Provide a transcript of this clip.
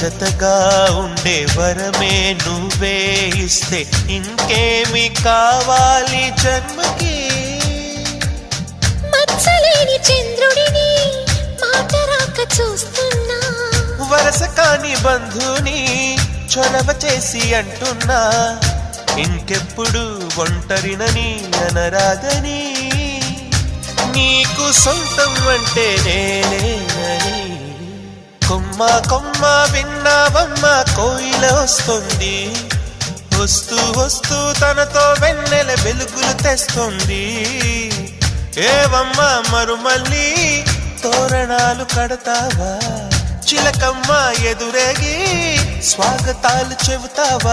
జతగా ఉండే వరమే నువ్వే ఇస్తే ఇంకేమి కావాలి జన్మకి. మచ్చలేని చంద్రుడిని మాట రాక చూస్తున్నా, వరస కాని బంధుని చొరవ చేసి అంటున్నా, ఇంకెప్పుడు ఒంటరినని అనరాదని, నీకు సొంతం అంటే నేనేనని. కొమ్మ కొమ్మ విన్నావమ్మ కోయిల వస్తుంది, వస్తూ వస్తూ తనతో వెన్నెల వెలుగులు తెస్తుంది. ఏవమ్మ మరుమల్లి తోరణాలు కడతావా, చిలకమ్మ ఎదురేగి స్వాగతాలు చెబుతావా.